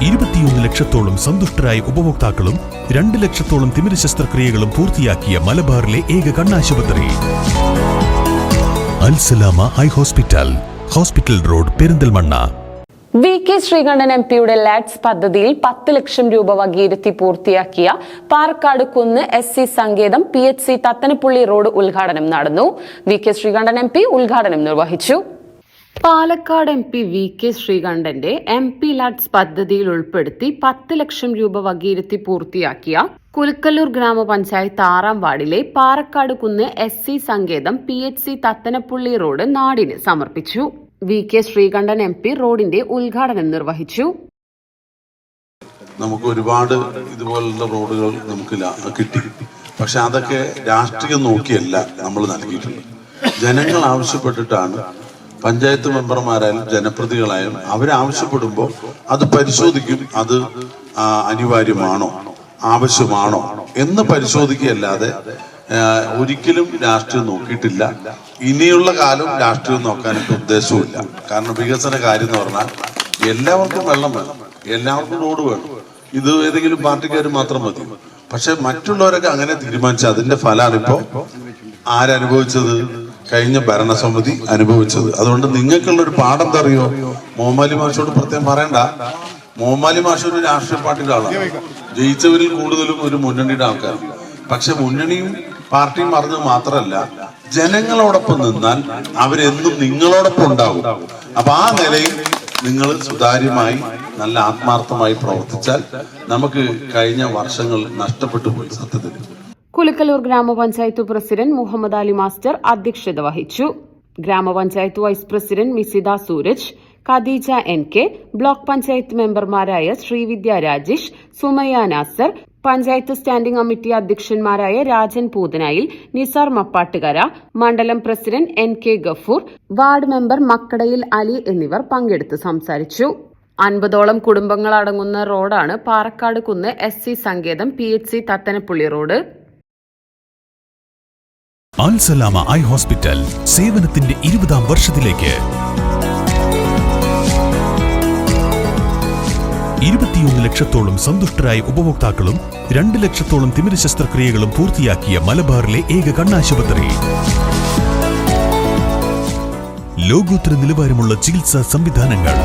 21 ലക്ഷത്തോളം സന്തുഷ്ടരായ ഉപഭോക്താക്കളും 2 ലക്ഷത്തോളം തിമിര ശസ്ത്രക്രിയകളും പൂർത്തിയാക്കിയ മലബാറിലെ ഏക കണ്ണാശുപത്രി Alsalama eye hospital, hospital road, Perinthalmanna. VK Sreekandan MP-യുടെ ലാഡ്സ് പദ്ധതിയിൽ 10 ലക്ഷം രൂപ വകയിരുത്തി പൂർത്തിയാക്കിയ പാറക്കാട് കുന്ന് SC സങ്കേതം PHC തത്തനപ്പുള്ളി റോഡ് ഉദ്ഘാടനം നടന്നു. VK ശ്രീകണ്ഠൻ MP ഉദ്ഘാടനം നിർവഹിച്ചു. Palakkad MP VK ശ്രീകണ്ഠന്റെ MP lads പദ്ധതിയിൽ ഉൾപ്പെടുത്തി 10 ലക്ഷം രൂപ വകയിരുത്തി പൂർത്തിയാക്കിയ കുലുക്കല്ലൂർ ഗ്രാമപഞ്ചായത്ത് 6-ാം വാർഡിലെ പാറക്കാട് കുന്ന് SC സങ്കേതം PHC തത്തനപ്പുള്ളി റോഡ് നാടിന് സമർപ്പിച്ചു. VK ശ്രീകണ്ഠൻ MP റോഡിന്റെ ഉദ്ഘാടനം നിർവഹിച്ചു. നമുക്ക് ഒരുപാട് ഇതുപോലുള്ള റോഡുകൾ നമുക്ക് കിട്ടി. പക്ഷെ അതൊക്കെ രാഷ്ട്രീയം നോക്കിയല്ല നമ്മൾ നൽകിയിട്ടുണ്ട്. ജനങ്ങൾ ആവശ്യപ്പെട്ടിട്ടാണ്. പഞ്ചായത്ത് മെമ്പർമാരായാലും ജനപ്രതികളായാലും അവരാവശ്യപ്പെടുമ്പോൾ അത് പരിശോധിക്കും. അത് അനിവാര്യമാണോ, ആവശ്യമാണോ എന്ന് പരിശോധിക്കുകയല്ലാതെ ഒരിക്കലും രാഷ്ട്രീയം നോക്കിയിട്ടില്ല. ഇനിയുള്ള കാലം രാഷ്ട്രീയം നോക്കാനായിട്ട് ഉദ്ദേശവുമില്ല. കാരണം വികസന കാര്യം എന്ന് പറഞ്ഞാൽ എല്ലാവർക്കും വെള്ളം വേണം, എല്ലാവർക്കും റോഡ് വേണം. ഇത് ഏതെങ്കിലും പാർട്ടിക്കാർ മാത്രം മതി. പക്ഷെ മറ്റുള്ളവരൊക്കെ അങ്ങനെ തീരുമാനിച്ച അതിന്റെ ഫലമാണ് ഇപ്പോ ആരനുഭവിച്ചത്? കഴിഞ്ഞ ഭരണസമിതി അനുഭവിച്ചത്. അതുകൊണ്ട് നിങ്ങൾക്കുള്ള ഒരു പാഠം എന്താ അറിയോ? മോമാലി മാഷോട് പ്രത്യേകം പറയണ്ട. മോമാലി മാഷ ഒരു രാഷ്ട്രീയ പാർട്ടിയുടെ ആളാണ്. ജയിച്ചവരിൽ കൂടുതലും ഒരു മുന്നണിയുടെ ആൾക്കാർ. പക്ഷെ മുന്നണിയും പാർട്ടിയും പറഞ്ഞത് മാത്രമല്ല, ജനങ്ങളോടൊപ്പം നിന്നാൽ അവരെന്നും നിങ്ങളോടൊപ്പം ഉണ്ടാവും. അപ്പൊ ആ നിലയിൽ നിങ്ങൾ സുതാര്യമായി നല്ല ആത്മാർത്ഥമായി പ്രവർത്തിച്ചാൽ നമുക്ക് കഴിഞ്ഞ വർഷങ്ങൾ നഷ്ടപ്പെട്ടു പോയി. സത്യത്തിൽ കുലുക്കല്ലൂർ ഗ്രാമപഞ്ചായത്ത് പ്രസിഡന്റ് മുഹമ്മദ് അലി മാസ്റ്റർ അധ്യക്ഷത വഹിച്ചു. ഗ്രാമപഞ്ചായത്ത് vice president Misida Sooraj, Khadeeja NK, block panchayat മെമ്പർമാരായ ശ്രീവിദ്യ രാജേഷ്, സുമയ്യ നാസർ, പഞ്ചായത്ത് സ്റ്റാൻഡിംഗ് കമ്മിറ്റി അധ്യക്ഷന്മാരായ രാജൻ പൂതനായിൽ, നിസാർ മപ്പാട്ടുകര, മണ്ഡലം president NK Gafoor, ward member Makkadayil Ali എന്നിവർ പങ്കെടുത്ത് സംസാരിച്ചു. 50ഓളം കുടുംബങ്ങൾ അടങ്ങുന്ന റോഡാണ് പാറക്കാട് കുന്ന് SC സങ്കേതം PHC Thathanappully road. Alsalama eye hospital സേവനത്തിന്റെ 20ാം വർഷത്തിലേക്ക്. 21 ലക്ഷത്തോളം സന്തുഷ്ടരായ ഉപഭോക്താക്കളും 2 ലക്ഷത്തോളം തിമിര ശസ്ത്രക്രിയകളും പൂർത്തിയാക്കിയ മലബാറിലെ ഏക കണ്ണാശുപത്രി. ലോകോത്തര നിലവാരമുള്ള ചികിത്സാ സംവിധാനങ്ങൾ,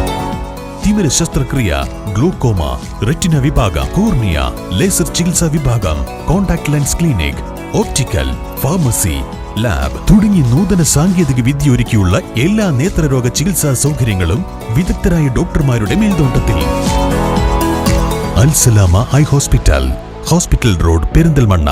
തിമിര ശസ്ത്രക്രിയ, ഗ്ലോക്കോമ, റെറ്റിന വിഭാഗം, കോർണിയ, ലേസർ ചികിത്സാ വിഭാഗം, contact lens clinic, optical, pharmacy, lab തുടങ്ങി നൂതന സാങ്കേതിക വിദ്യ ഒരുക്കിയുള്ള എല്ലാ നേത്രരോഗ ചികിത്സാ സൗകര്യങ്ങളും വിദഗ്ധരായ ഡോക്ടർമാരുടെ മേൽനോട്ടത്തിൽ. Al Salama eye hospital, hospital road, Perinthalmanna.